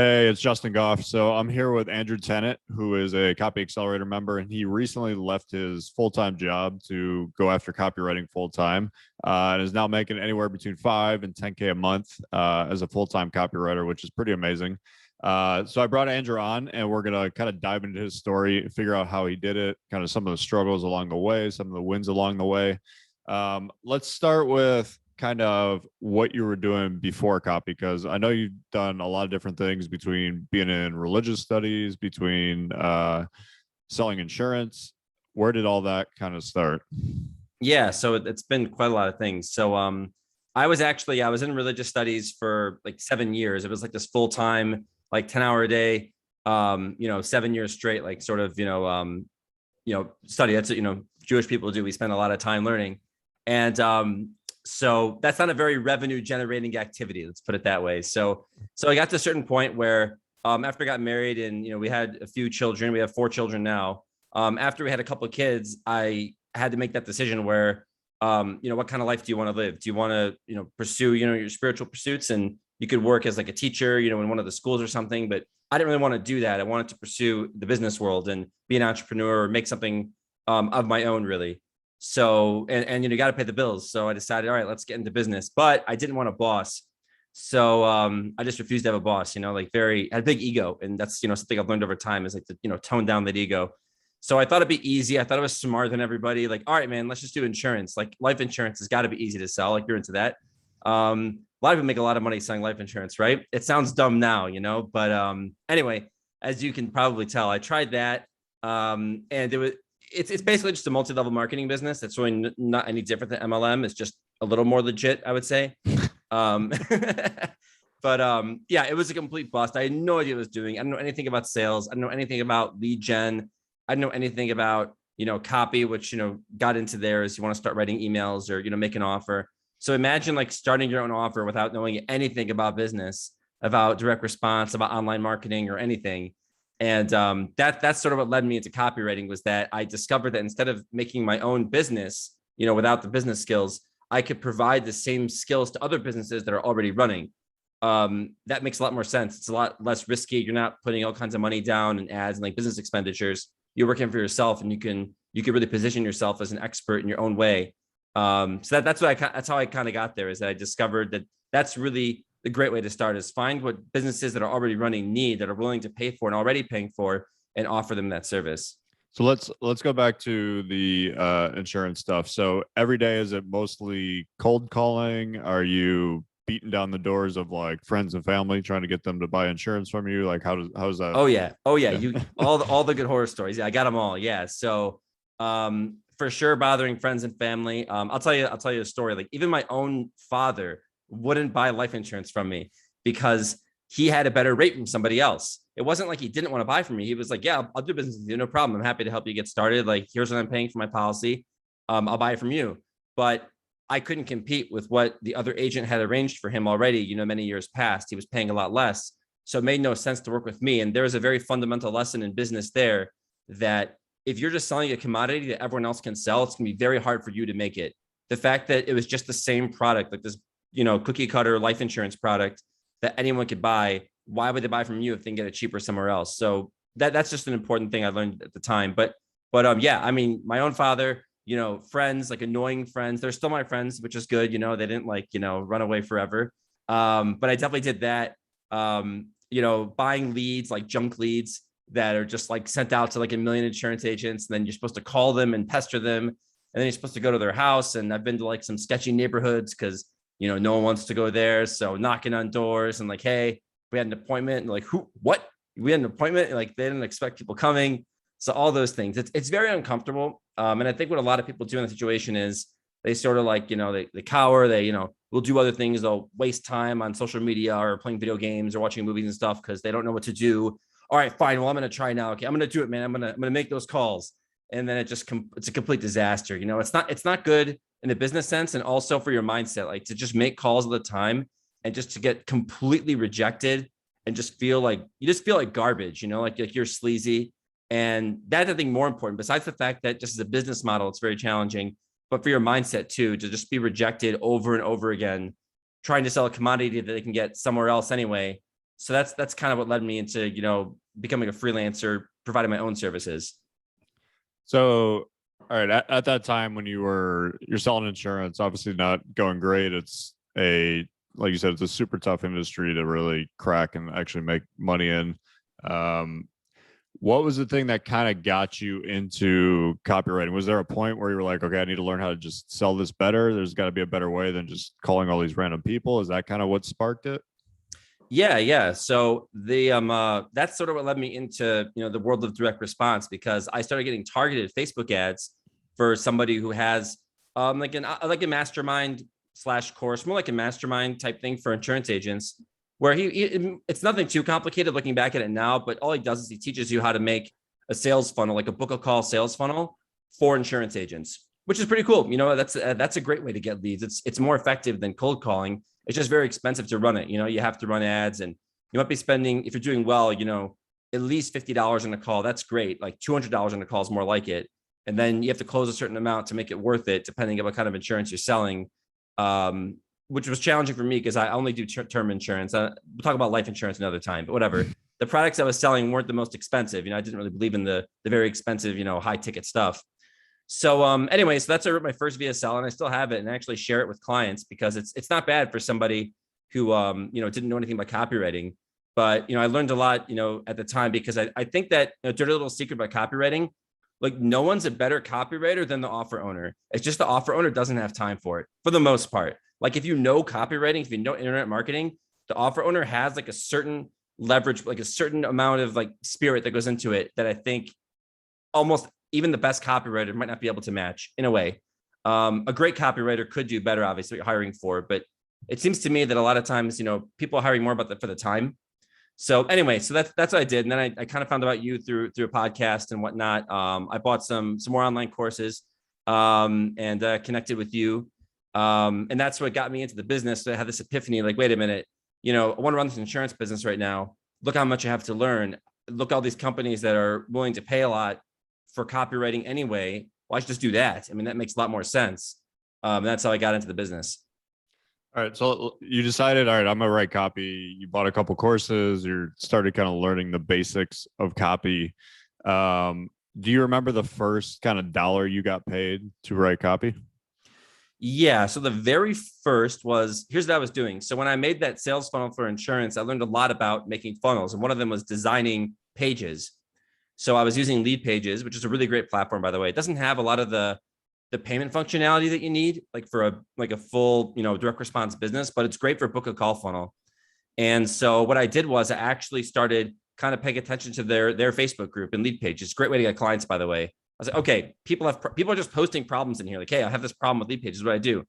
Hey, it's Justin Goff. So I'm here with Andrew Tennant, who is a Copy Accelerator member, and he recently left his full-time job to go after copywriting full-time, and is now making anywhere between 5 and 10K a month as a full-time copywriter, which is pretty amazing. So I brought Andrew on, and we're gonna kind of dive into his story, figure out how he did it, kind of some of the struggles along the way, some of the wins along the way. Let's start with kind of what you were doing before copy, because I know you've done a lot of different things between being in religious studies, between selling insurance. Where did all that kind of start? Yeah, so it's been quite a lot of things. I was in religious studies for like 7 years. It was like this full time, like 10-hour a day, 7 years straight, like sort of, study. That's what, Jewish people do. We spend a lot of time learning. And so that's not a very revenue generating activity. Let's put it that way. So I got to a certain point where after I got married and, we had a few children, we have 4 children now. After we had a couple of kids, I had to make that decision where, what kind of life do you want to live? Do you want to, pursue, your spiritual pursuits, and you could work as like a teacher, in one of the schools or something, but I didn't really want to do that. I wanted to pursue the business world and be an entrepreneur or make something of my own, really. So, and you got to pay the bills. So I decided, all right, let's get into business, but I didn't want a boss. So I just refused to have a boss, like had a big ego. And that's, something I've learned over time is like to, tone down that ego. So I thought it'd be easy. I thought it was smarter than everybody. Like, all right, man, let's just do insurance. Like life insurance has got to be easy to sell. Like you're into that. A lot of people make a lot of money selling life insurance, right? It sounds dumb now, but anyway, as you can probably tell, I tried that. And it's basically just a multi-level marketing business. It's really not any different than MLM. It's just a little more legit, I would say. Um, but it was a complete bust. I had no idea what I was doing. I didn't know anything about sales. I didn't know anything about lead gen. I didn't know anything about, copy, which, got into there is you want to start writing emails or, make an offer. So imagine like starting your own offer without knowing anything about business, about direct response, about online marketing or anything. And that's sort of what led me into copywriting, was that I discovered that instead of making my own business, without the business skills, I could provide the same skills to other businesses that are already running. That makes a lot more sense. It's a lot less risky. You're not putting all kinds of money down in ads and like business expenditures. You're working for yourself, and you can really position yourself as an expert in your own way. So that's how I kind of got there, is that I discovered that that's really the great way to start, is find what businesses that are already running need, that are willing to pay for and already paying for, and offer them that service. So let's go back to the insurance stuff. So every day, is it mostly cold calling? Are you beating down the doors of like friends and family trying to get them to buy insurance from you? Like how's that? Oh yeah. Yeah. You all the good horror stories. Yeah, I got them all. Yeah. So for sure, bothering friends and family. I'll tell you a story. Like even my own father wouldn't buy life insurance from me because he had a better rate from somebody else. It wasn't like he didn't want to buy from me. He was like, yeah, I'll do business with you. No problem. I'm happy to help you get started. Like, here's what I'm paying for my policy. I'll buy it from you. But I couldn't compete with what the other agent had arranged for him already, many years past. He was paying a lot less. So it made no sense to work with me. And there was a very fundamental lesson in business there, that if you're just selling a commodity that everyone else can sell, it's going to be very hard for you to make it. The fact that it was just the same product, like this, cookie cutter life insurance product that anyone could buy, why would they buy from you if they can get it cheaper somewhere else? So that's just an important thing I learned at the time. But yeah, I mean, my own father, friends, like annoying friends, they're still my friends, which is good. They didn't run away forever. But I definitely did that. Buying leads, like junk leads that are just like sent out to like a million insurance agents. And then you're supposed to call them and pester them. And then you're supposed to go to their house. And I've been to like some sketchy neighborhoods because, no one wants to go there. So knocking on doors and like, hey, we had an appointment. And like, what? We had an appointment. And like, they didn't expect people coming. So all those things, it's very uncomfortable. And I think what a lot of people do in the situation is they sort of like, they cower, they, will do other things. They'll waste time on social media or playing video games or watching movies and stuff because they don't know what to do. All right, fine. Well, I'm going to try now. Okay, I'm going to do it, man. I'm going to make those calls. And then it's a complete disaster. It's not good in the business sense, and also for your mindset, like to just make calls all the time and just to get completely rejected and just feel like garbage, like you're sleazy. And that's, I think, more important, besides the fact that just as a business model, it's very challenging, but for your mindset too, to just be rejected over and over again, trying to sell a commodity that they can get somewhere else anyway. So that's kind of what led me into, becoming a freelancer, providing my own services. So, all right, at that time when you're selling insurance, obviously not going great. It's like you said, it's a super tough industry to really crack and actually make money in. Um, what was the thing that kind of got you into copywriting? Was there a point where you were like, okay, I need to learn how to just sell this better? There's got to be a better way than just calling all these random people. Is that kind of what sparked it? Yeah. So that's sort of what led me into, the world of direct response, because I started getting targeted Facebook ads for somebody who has like a mastermind slash course, more like a mastermind type thing for insurance agents, where it's nothing too complicated looking back at it now, but all he does is he teaches you how to make a sales funnel, like a book a call sales funnel for insurance agents, which is pretty cool. That's a great way to get leads. It's more effective than cold calling. It's just very expensive to run it. You have to run ads, and you might be spending, if you're doing well, at least $50 on a call. That's great. Like $200 on a call is more like it. And then you have to close a certain amount to make it worth it, depending on what kind of insurance you're selling. Which was challenging for me because I only do term insurance. We'll talk about life insurance another time, but whatever. The products I was selling weren't the most expensive. I didn't really believe in the very expensive, high ticket stuff. So anyway, so that's where I wrote my first VSL, and I still have it, and I actually share it with clients because it's not bad for somebody who didn't know anything about copywriting. But I learned a lot at the time, because I think that dirty little secret about copywriting, like no one's a better copywriter than the offer owner. It's just the offer owner doesn't have time for it for the most part. Like if you know copywriting, if you know internet marketing, the offer owner has like a certain leverage, like a certain amount of like spirit that goes into it that I think almost even the best copywriter might not be able to match in a way. A great copywriter could do better, obviously, what you're hiring for, but it seems to me that a lot of times, people are hiring more about for the time. So anyway, so that's what I did. And then I kind of found out you through a podcast and whatnot. I bought some more online courses and connected with you. And that's what got me into the business. So I had this epiphany, like, wait a minute, I want to run this insurance business right now. Look how much I have to learn. Look, all these companies that are willing to pay a lot for copywriting anyway. Well, I should just do that. I mean, that makes a lot more sense. That's how I got into the business. All right. So you decided, all right, I'm going to write copy. You bought a couple courses. You started kind of learning the basics of copy. Do you remember the first kind of dollar you got paid to write copy? Yeah. So the very first was, here's what I was doing. So when I made that sales funnel for insurance, I learned a lot about making funnels. And one of them was designing pages. So I was using Lead Pages, which is a really great platform, by the way. It doesn't have a lot of the payment functionality that you need, like for a full, direct response business, but it's great for book a call funnel. And so what I did was I actually started kind of paying attention to their Facebook group and Lead Pages. It's a great way to get clients, by the way. I was like, okay, people are just posting problems in here. Like, hey, I have this problem with Lead Pages. What do I do?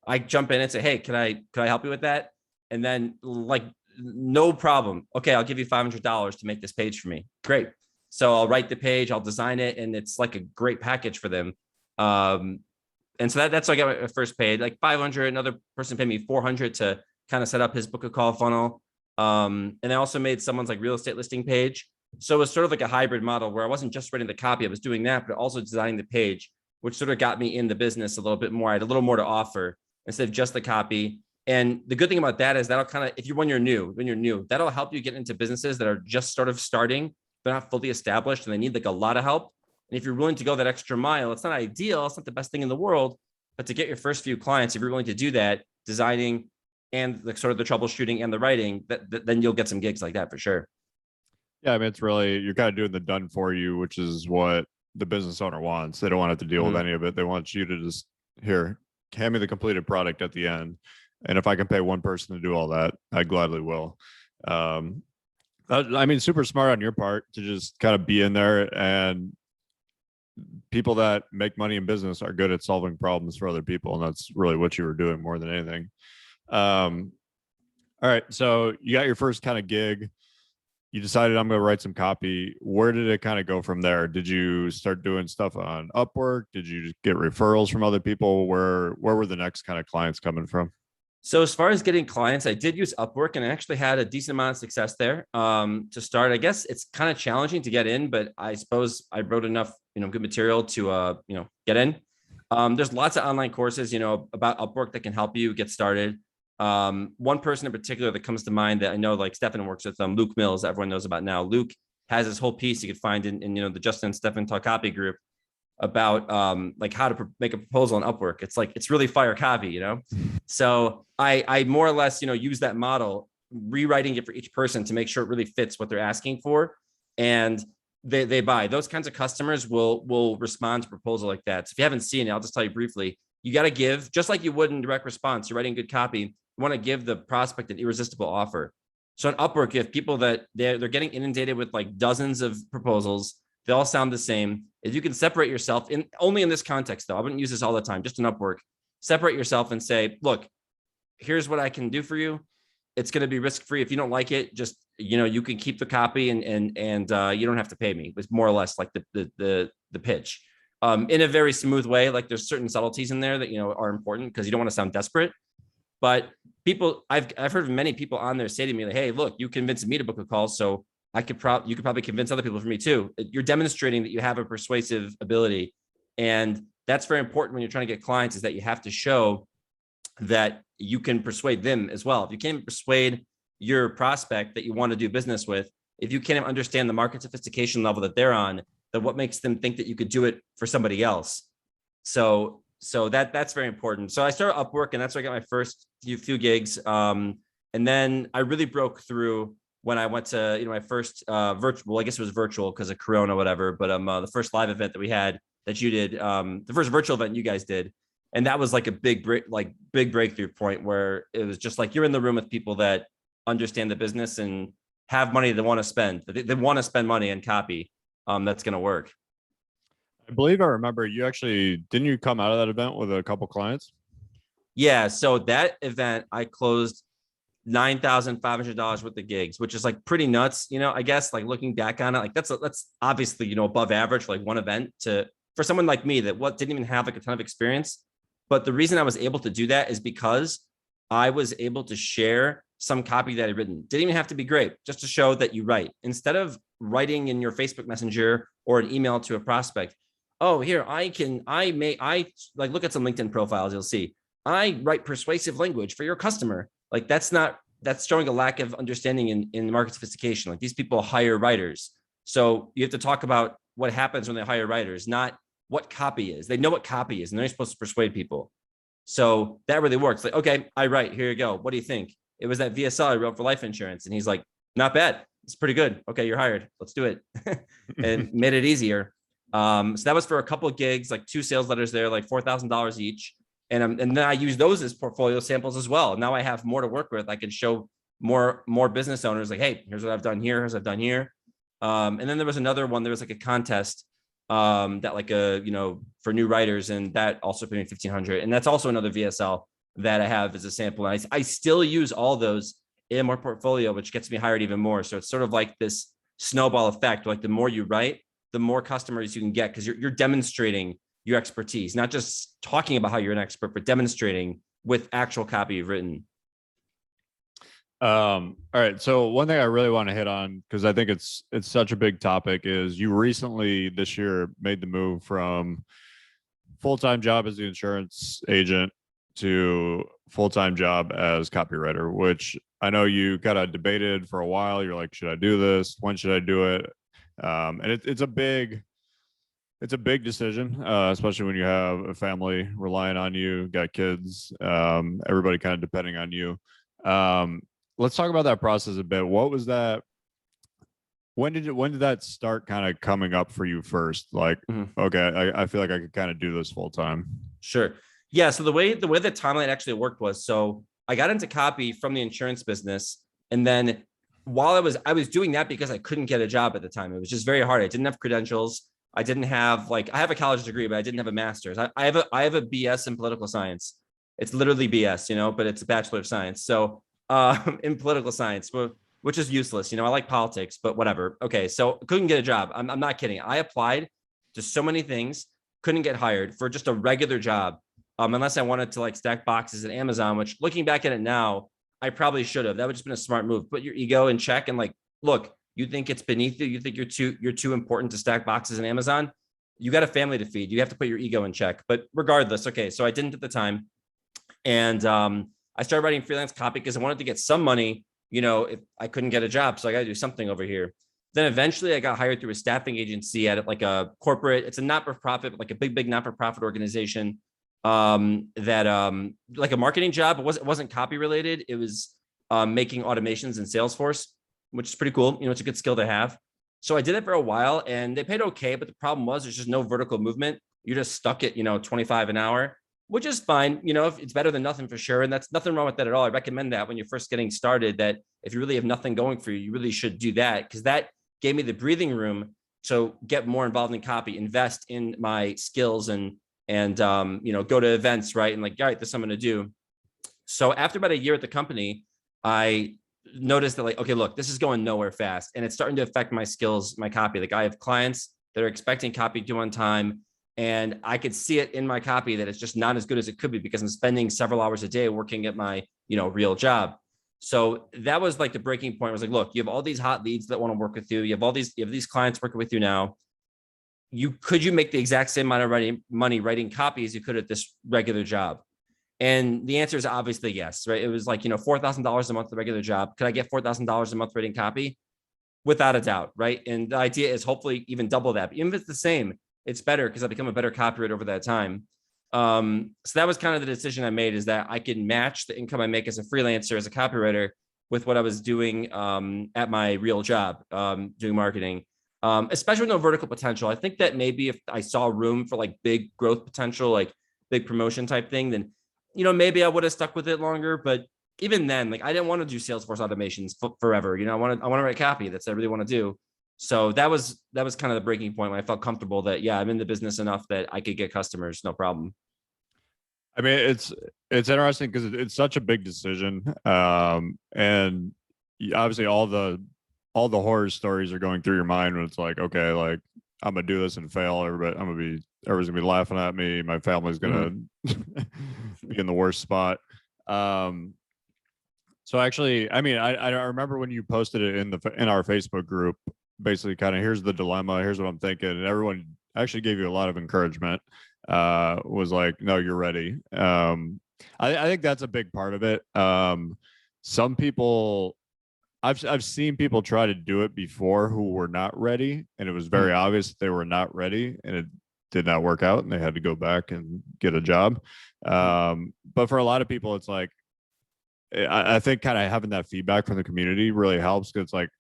I jump in and say, hey, can I help you with that? And then like, no problem. Okay, I'll give you $500 to make this page for me. Great. So I'll write the page, I'll design it, and it's like a great package for them. And so that's how I got my first paid, like 500. Another person paid me 400 to kind of set up his book a call funnel. And I also made someone's like real estate listing page. So it was sort of like a hybrid model where I wasn't just writing the copy, I was doing that, but also designing the page, which sort of got me in the business a little bit more. I had a little more to offer instead of just the copy. And the good thing about that is that'll kind of, when you're new, that'll help you get into businesses that are just sort of starting. They're not fully established and they need like a lot of help. And if you're willing to go that extra mile, it's not ideal. It's not the best thing in the world, but to get your first few clients, if you're willing to do that, designing and the sort of the troubleshooting and the writing, then you'll get some gigs like that for sure. Yeah. I mean, it's really, you're kind of doing the done for you, which is what the business owner wants. They don't want to have to deal with any of it. They want you to just hand me the completed product at the end. And if I can pay one person to do all that, I gladly will. I mean, super smart on your part to just kind of be in there, and people that make money in business are good at solving problems for other people. And that's really what you were doing more than anything. All right. So you got your first kind of gig. You decided I'm going to write some copy. Where did it kind of go from there? Did you start doing stuff on Upwork? Did you get referrals from other people? Where were the next kind of clients coming from? So as far as getting clients, I did use Upwork and I actually had a decent amount of success there. To start, I guess it's kind of challenging to get in, but I suppose I wrote enough, good material to, get in. There's lots of online courses, about Upwork that can help you get started. One person in particular that comes to mind that I know, like Stefan works with them, Luke Mills, that everyone knows about now. Luke has this whole piece you could find in the Justin and Stefan Talk Copy group about like how to make a proposal on Upwork. It's like, it's really fire copy, So I more or less, use that model, rewriting it for each person to make sure it really fits what they're asking for. And they buy. Those kinds of customers will respond to a proposal like that. So if you haven't seen it, I'll just tell you briefly. You got to give, just like you would in direct response, you're writing good copy. You want to give the prospect an irresistible offer. So on Upwork, you have people that they're getting inundated with like dozens of proposals. They all sound the same. If you can separate yourself only in this context, though, I wouldn't use this all the time, just in Upwork, separate yourself and say, look, here's what I can do for you. It's going to be risk-free. If you don't like it, just, you can keep the copy and you don't have to pay me. It's more or less like the pitch. In a very smooth way. Like there's certain subtleties in there that, are important because you don't want to sound desperate. But people, I've heard of many people on there say to me, like, hey, look, you convinced me to book a call. So you could probably convince other people for me too. You're demonstrating that you have a persuasive ability. And that's very important when you're trying to get clients, is that you have to show that you can persuade them as well. If you can't persuade your prospect that you want to do business with, if you can't understand the market sophistication level that they're on, then what makes them think that you could do it for somebody else? So that's very important. So I started Upwork, and that's where I got my first few gigs. And then I really broke through when I went to, my first virtual, I guess it was virtual because of Corona, whatever, but the first live event that we had that you did, the first virtual event you guys did. And that was like a big breakthrough point where it was just like, you're in the room with people that understand the business and have money they want to spend. They want to spend money on copy that's going to work. I believe I remember didn't you come out of that event with a couple clients? Yeah. So that event, I closed $9,500 worth of gigs, which is like pretty nuts. I guess like looking back on it, like that's obviously, above average for like one event for someone like me that didn't even have like a ton of experience. But the reason I was able to do that is because I was able to share some copy that I'd written. Didn't even have to be great, just to show that you write. Instead of writing in your Facebook Messenger or an email to a prospect, oh, here, look at some LinkedIn profiles, you'll see, I write persuasive language for your customer. Like that's showing a lack of understanding in market sophistication. Like these people hire writers. So you have to talk about what happens when they hire writers, not what copy is. They know what copy is, and they're supposed to persuade people. So that really works. Like, okay, I write, here you go. What do you think? It was that VSL I wrote for life insurance. And he's like, not bad. It's pretty good. Okay, you're hired. Let's do it. And made it easier. So that was for a couple of gigs, like 2 sales letters there, like $4,000 each. And then I use those as portfolio samples as well. Now I have more to work with. I can show more business owners like, hey, here's what I've done here. Here's what I've done here. And then there was another one. There was like a contest that like for new writers, and that also paid me $1,500. And that's also another VSL that I have as a sample. And I still use all those in my portfolio, which gets me hired even more. So it's sort of like this snowball effect. Like the more you write, the more customers you can get, because you're demonstrating your expertise, not just talking about how you're an expert, but demonstrating with actual copy you've written. All right. So one thing I really want to hit on, because I think it's such a big topic, is you recently this year made the move from full-time job as the insurance agent to full-time job as copywriter, which I know you kind of debated for a while. You're like, should I do this? When should I do it? And it's a big decision, especially when you have a family relying on you, got kids, everybody kind of depending on you. Let's talk about that process a bit. What was that? When did that start kind of coming up for you first? Like, okay, I feel like I could kind of do this full time. Sure. Yeah. So the way the timeline actually worked was, so I got into copy from the insurance business. And then while I was doing that because I couldn't get a job at the time. It was just very hard. I didn't have credentials. I didn't have I have a college degree, but I didn't have a master's. I have a BS in political science. It's literally BS, but it's a Bachelor of Science. So in political science, which is useless. I like politics, but whatever. Okay. So couldn't get a job. I'm not kidding. I applied to so many things, couldn't get hired for just a regular job. Unless I wanted to like stack boxes at Amazon, which looking back at it now, I probably should have. That would just been a smart move. Put your ego in check and like, look, you think it's beneath you. You think you're too important to stack boxes in Amazon. You got a family to feed. You have to put your ego in check. But regardless, okay. So I didn't at the time. And I started writing freelance copy because I wanted to get some money, if I couldn't get a job. So I got to do something over here. Then eventually I got hired through a staffing agency at like a corporate, it's a not-for-profit, like a big not-for-profit organization, that like a marketing job. It wasn't copy related. It was making automations in Salesforce, which is pretty cool. It's a good skill to have. So I did it for a while and they paid okay, but the problem was there's just no vertical movement. You're just stuck at, 25 an hour, which is fine. If it's better than nothing for sure. And that's nothing wrong with that at all. I recommend that when you're first getting started, that if you really have nothing going for you, you really should do that, because that gave me the breathing room to get more involved in copy, invest in my skills and go to events, right? And like, all right, this is what I'm going to do. So after about a year at the company, I noticed that like, okay, look, this is going nowhere fast and it's starting to affect my skills, my copy. Like I have clients that are expecting copy due on time, and I could see it in my copy that it's just not as good as it could be because I'm spending several hours a day working at my, real job. So that was like the breaking point. I was like, look, you have all these hot leads that want to work with you. You have these clients working with you now. Could you make the exact same amount of money writing copy as you could at this regular job? And the answer is obviously yes, right? It was like, $4,000 a month, the regular job. Could I get $4,000 a month writing copy? Without a doubt, right? And the idea is hopefully even double that. But even if it's the same, it's better because I become a better copywriter over that time. So that was kind of the decision I made, is that I can match the income I make as a freelancer, as a copywriter, with what I was doing at my real job, doing marketing, especially with no vertical potential. I think that maybe if I saw room for like big growth potential, like big promotion type thing, then, maybe I would have stuck with it longer. But even then, like I didn't want to do Salesforce automations forever. I want to write copy. That's what I really want to do. So that was kind of the breaking point when I felt comfortable that, yeah, I'm in the business enough that I could get customers, no problem. I mean, it's interesting because it's such a big decision, and obviously all the horror stories are going through your mind when it's like, okay, like I'm gonna do this and fail. Everybody's gonna be laughing at me. My family's gonna be in the worst spot. So actually, I mean, I remember when you posted it in our Facebook group, basically kind of, here's the dilemma, here's what I'm thinking, and everyone actually gave you a lot of encouragement. Was like, no, you're ready. I think that's a big part of it. Some people, I've seen people try to do it before who were not ready, and it was very obvious they were not ready, and it did not work out, and they had to go back and get a job. But for a lot of people, it's like, I think kind of having that feedback from the community really helps, because it's like,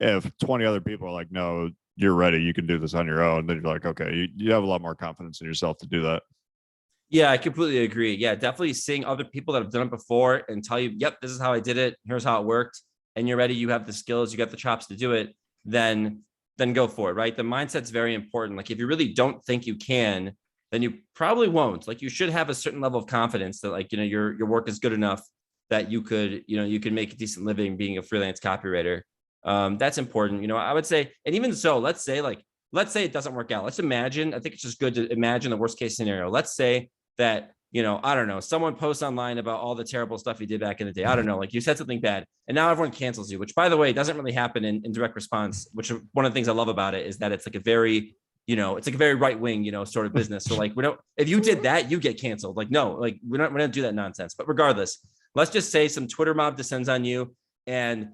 if 20 other people are like, no, you're ready, you can do this on your own, then you're like, okay, you have a lot more confidence in yourself to do that. Yeah, I completely agree. Yeah, definitely seeing other people that have done it before and tell you, yep, this is how I did it, here's how it worked, and you're ready, you have the skills, you got the chops to do it, then go for it, right? The mindset's very important. Like if you really don't think you can, then you probably won't. Like you should have a certain level of confidence that like, your work is good enough that you could make a decent living being a freelance copywriter. That's important. I would say, and even so, let's say it doesn't work out. Let's imagine, I think it's just good to imagine the worst case scenario. Let's say that, I don't know, someone posts online about all the terrible stuff you did back in the day. I don't know, like you said something bad and now everyone cancels you, which by the way, doesn't really happen in direct response, which one of the things I love about it is that it's like a very, it's like a very right-wing, sort of business. So like, if you did that, you get canceled. Like, no, like we're not going to do that nonsense. But regardless, let's just say some Twitter mob descends on you and,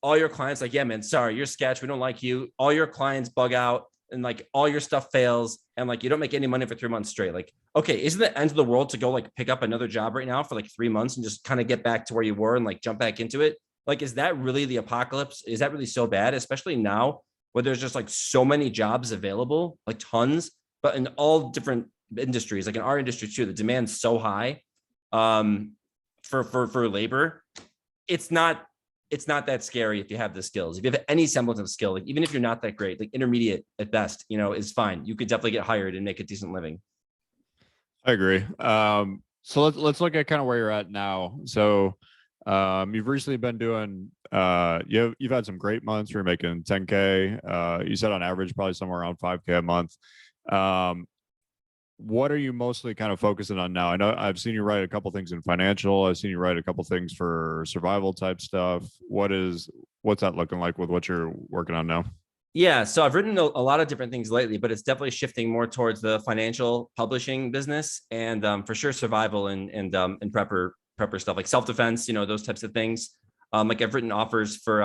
all your clients like, yeah, man, sorry, you're sketch. We don't like you. All your clients bug out and like all your stuff fails and like you don't make any money for 3 months straight. Like, okay, isn't the end of the world to go like pick up another job right now for like 3 months and just kind of get back to where you were and like jump back into it? Like, is that really the apocalypse? Is that really so bad? Especially now where there's just like so many jobs available, like tons, but in all different industries, like in our industry too, the demand's so high for labor. It's not that scary if you have the skills. If you have any semblance of skill, like even if you're not that great, like intermediate at best, is fine. You could definitely get hired and make a decent living. I agree. So let's look at kind of where you're at now. So you've recently been doing, you've had some great months where you're making 10K. You said on average, probably somewhere around 5K a month. What are you mostly kind of focusing on now? I know I've seen you write a couple things in financial. I've seen you write a couple things for survival type stuff. What's that looking like with what you're working on now? Yeah, so I've written a lot of different things lately, but it's definitely shifting more towards the financial publishing business and for sure survival and prepper prepper stuff, like self-defense, those types of things. Like I've written offers for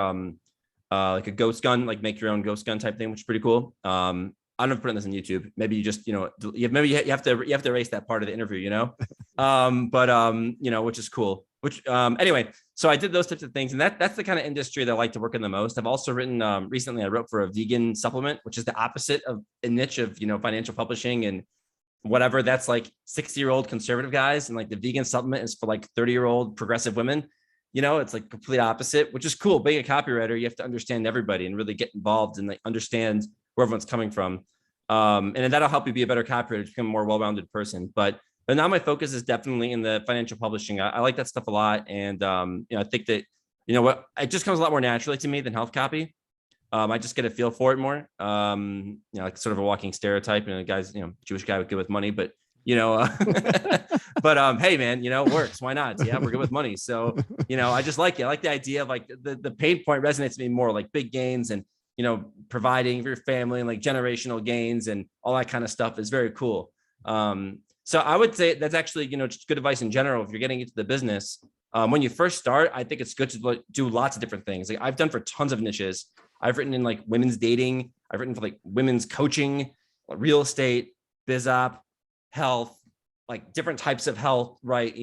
like a ghost gun, like make your own ghost gun type thing, which is pretty cool. I don't know if putting this on YouTube. Maybe you just, maybe you have to erase that part of the interview, which is cool. Anyway, so I did those types of things, and that's the kind of industry that I like to work in the most. I've also written recently. I wrote for a vegan supplement, which is the opposite of a niche of financial publishing and whatever. That's like 60-year-old conservative guys, and like the vegan supplement is for like 30-year-old progressive women. It's like complete opposite, which is cool. Being a copywriter, you have to understand everybody and really get involved and like understand where everyone's coming from. And then that'll help you be a better copywriter, become a more well-rounded person. But now my focus is definitely in the financial publishing. I like that stuff a lot. And, I think that, it just comes a lot more naturally to me than health copy. I just get a feel for it more. Like sort of a walking stereotype, and a guy's, Jewish guy good with money, but, but, hey man, it works. Why not? Yeah, we're good with money. So, I just like it. I like the idea of like the pain point resonates with me more, like big gains and, providing for your family and like generational gains and all that kind of stuff is very cool. So I would say that's actually, just good advice in general. If you're getting into the business, when you first start, I think it's good to do lots of different things. Like I've done for tons of niches. I've written in like women's dating. I've written for like women's coaching, real estate, biz op, health, like different types of health, right?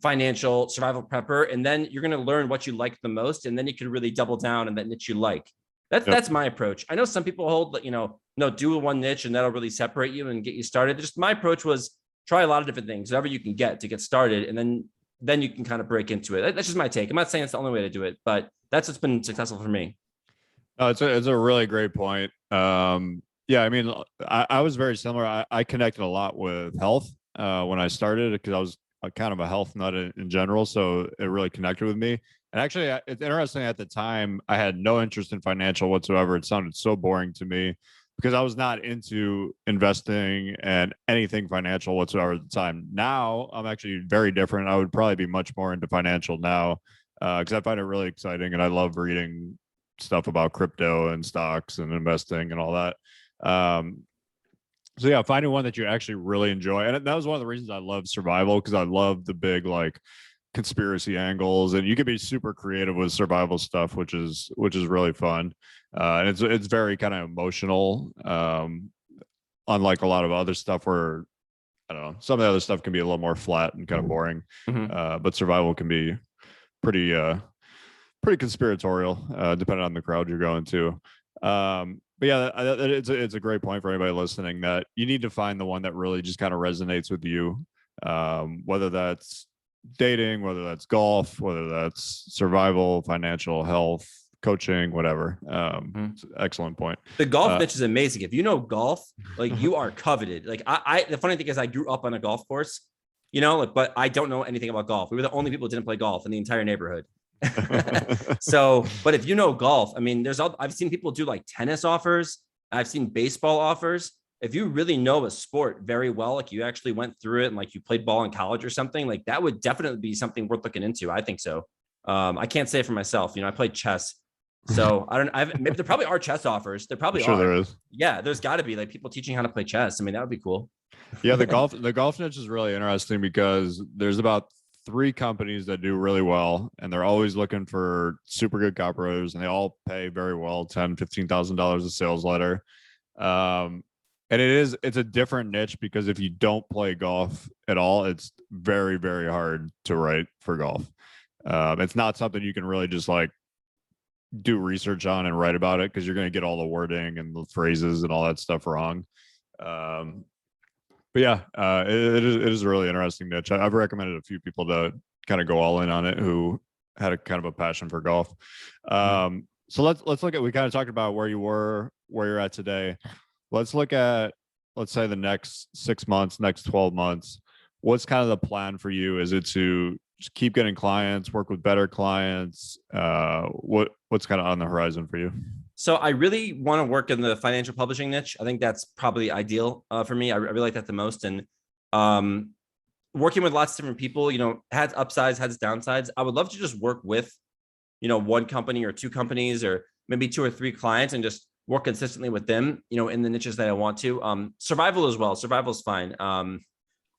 Financial, survival prepper. And then you're going to learn what you like the most. And then you can really double down on that niche you like. That's my approach. I know some people hold that, no, do one niche and that'll really separate you and get you started. Just my approach was try a lot of different things, whatever you can get to get started. And then you can kind of break into it. That's just my take. I'm not saying it's the only way to do it, but that's what's been successful for me. No, it's a really great point. Yeah, I mean, I was very similar. I connected a lot with health when I started because I was kind of a health nut in general. So it really connected with me. And actually, it's interesting, at the time, I had no interest in financial whatsoever. It sounded so boring to me because I was not into investing and anything financial whatsoever at the time. Now, I'm actually very different. I would probably be much more into financial now because I find it really exciting, and I love reading stuff about crypto and stocks and investing and all that. So yeah, finding one that you actually really enjoy. And that was one of the reasons I love survival, because I love the big like conspiracy angles, and you can be super creative with survival stuff, which is really fun. And it's very kind of emotional. Unlike a lot of other stuff where, I don't know, some of the other stuff can be a little more flat and kind of boring. But survival can be pretty conspiratorial, depending on the crowd you're going to. But yeah, it's a great point for anybody listening, that you need to find the one that really just kind of resonates with you, whether that's dating, whether that's golf, whether that's survival, financial, health, coaching, whatever. Excellent point. The golf niche is amazing. If you know golf, like you are coveted. Like I the funny thing is I grew up on a golf course, but I don't know anything about golf. We were the only people who didn't play golf in the entire neighborhood. So, but if you know golf, I mean, I've seen people do like tennis offers. I've seen baseball offers. If you really know a sport very well, like you actually went through it and like you played ball in college or something, like that would definitely be something worth looking into. I think so. I can't say it for myself. I played chess. So maybe there probably are chess offers. There probably are. There is. Yeah, there's got to be like people teaching how to play chess. I mean, that would be cool. Yeah, the golf niche is really interesting because there's about 3 companies that do really well, and they're always looking for super good copywriters, and they all pay very well, $10,000-$15,000 a sales letter. And it's a different niche because if you don't play golf at all, it's very, very hard to write for golf. It's not something you can really just like do research on and write about it, because you're going to get all the wording and the phrases and all that stuff wrong. But yeah, it is a really interesting niche. I've recommended a few people to kind of go all in on it who had a kind of a passion for golf. So let's look at, we kind of talked about where you were, where you're at today. Let's look at, let's say the next 6 months, next 12 months. What's kind of the plan for you? Is it to just keep getting clients, work with better clients? What's kind of on the horizon for you? So I really want to work in the financial publishing niche. I think that's probably ideal for me. I really like that the most. And working with lots of different people, has upsides, has downsides. I would love to just work with, one company or 2 companies, or maybe 2 or 3 clients, and just work consistently with them, in the niches that I want to. Survival as well. Survival is fine.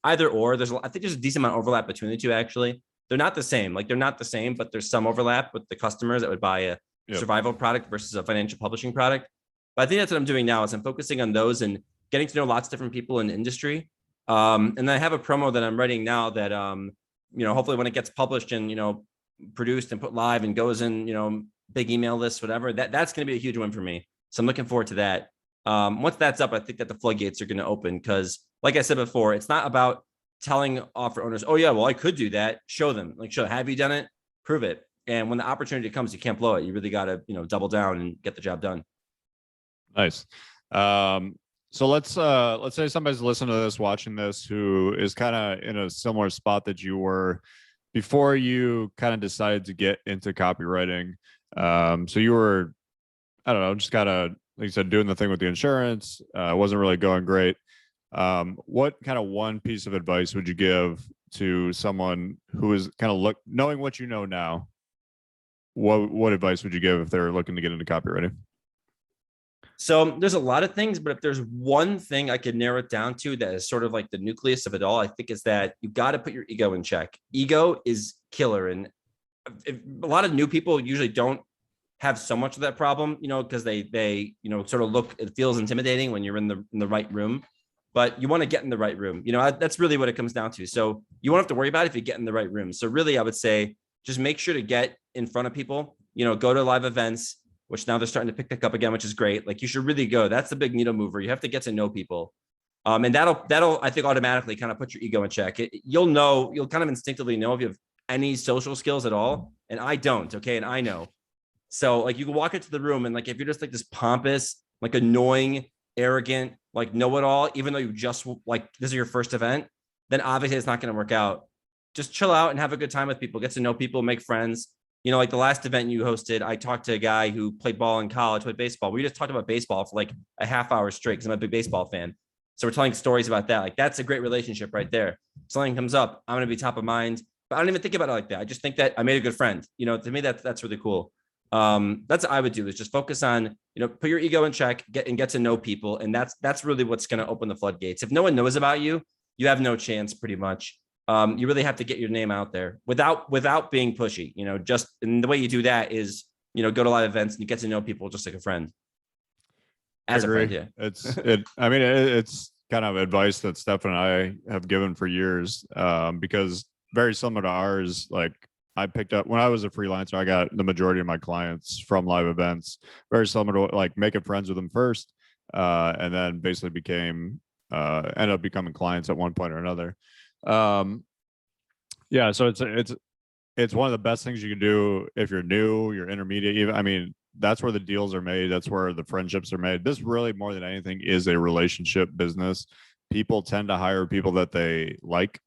Either or. I think there's a decent amount of overlap between the two, actually. they're not the same. Like they're not the same, but there's some overlap with the customers that would buy a survival product versus a financial publishing product. But I think that's what I'm doing now is I'm focusing on those and getting to know lots of different people in the industry. And then I have a promo that I'm writing now that, hopefully when it gets published and, produced and put live and goes in, big email lists, whatever, that's going to be a huge win for me. So I'm looking forward to that. Once that's up, I think that the floodgates are going to open because like I said before, it's not about telling offer owners, oh yeah, well, I could do that. Show them, have you done it? Prove it. And when the opportunity comes, you can't blow it. You really got to, double down and get the job done. Nice. So let's say somebody's listening to this, watching this, who is kind of in a similar spot that you were before you kind of decided to get into copywriting. So you were, I don't know, just kind of, like you said, doing the thing with the insurance, wasn't really going great. What kind of one piece of advice would you give to someone who is kind of knowing what you know now? What advice would you give if they're looking to get into copywriting? So there's a lot of things, but if there's one thing I could narrow it down to that is sort of like the nucleus of it all, I think is that you got to put your ego in check. Ego is killer. And a lot of new people usually don't have so much of that problem, because they sort of it feels intimidating when you're in the right room, but you want to get in the right room. That's really what it comes down to. So you won't have to worry about it if you get in the right room. So really, I would say just make sure to get in front of people, go to live events, which now they're starting to pick up again, which is great. Like you should really go. That's the big needle mover. You have to get to know people. And that'll, I think, automatically kind of put your ego in check. You'll kind of instinctively know if you have any social skills at all. And I don't. Okay. And I know. So like you can walk into the room and like, if you're just like this pompous, like annoying, arrogant, like know-it-all, even though you just like, this is your first event, then obviously it's not going to work out. Just chill out and have a good time with people, get to know people, make friends. Like the last event you hosted, I talked to a guy who played ball in college, played baseball. We just talked about baseball for like a half hour straight because I'm a big baseball fan. So we're telling stories about that. Like that's a great relationship right there. Something comes up, I'm going to be top of mind, but I don't even think about it like that. I just think that I made a good friend. To me, that's really cool. That's what I would do is just focus on, put your ego in check, get to know people. And that's really what's going to open the floodgates. If no one knows about you, you have no chance pretty much. You really have to get your name out there without being pushy, just, and the way you do that is, go to live events and you get to know people just like a friend. As a friend, yeah. It's kind of advice that Steph and I have given for years, because very similar to ours, like I picked up when I was a freelancer, I got the majority of my clients from live events, very similar to like making friends with them first, and then basically ended up becoming clients at one point or another. So it's one of the best things you can do if you're new, you're intermediate. Even, that's where the deals are made. That's where the friendships are made. This really, more than anything, is a relationship business. People tend to hire people that they like,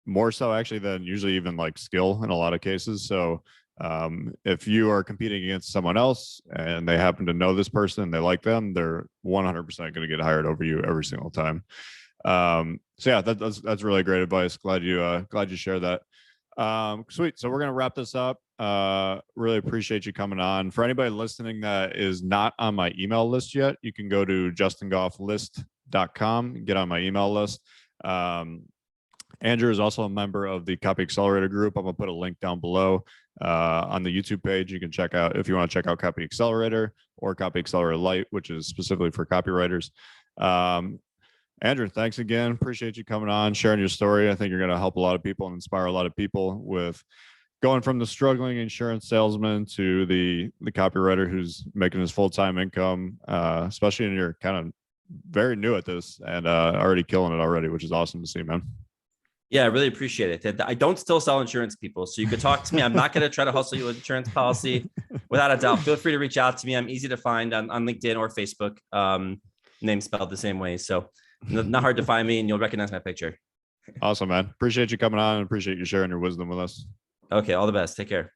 more so actually than usually even like skill in a lot of cases. So if you are competing against someone else and they happen to know this person and they like them, they're 100% going to get hired over you every single time. That's really great advice. Glad you shared that. Sweet. So we're going to wrap this up. Really appreciate you coming on. For anybody listening that is not on my email list yet, you can go to justingofflist.com and get on my email list. Andrew is also a member of the Copy Accelerator group. I'm going to put a link down below on the YouTube page. You can check out if you want to check out Copy Accelerator or Copy Accelerator Lite, which is specifically for copywriters. Andrew, thanks again. Appreciate you coming on, sharing your story. I think you're going to help a lot of people and inspire a lot of people with going from the struggling insurance salesman to the copywriter who's making his full-time income, especially when you're kind of very new at this and already killing it already, which is awesome to see, man. Yeah, I really appreciate it. I don't still sell insurance, people. So you could talk to me. I'm not going to try to hustle you with insurance policy. Without a doubt, feel free to reach out to me. I'm easy to find on LinkedIn or Facebook. Name spelled the same way. So not hard to find me and you'll recognize my picture. Awesome, man. Appreciate you coming on and appreciate you sharing your wisdom with us. Okay. All the best. Take care.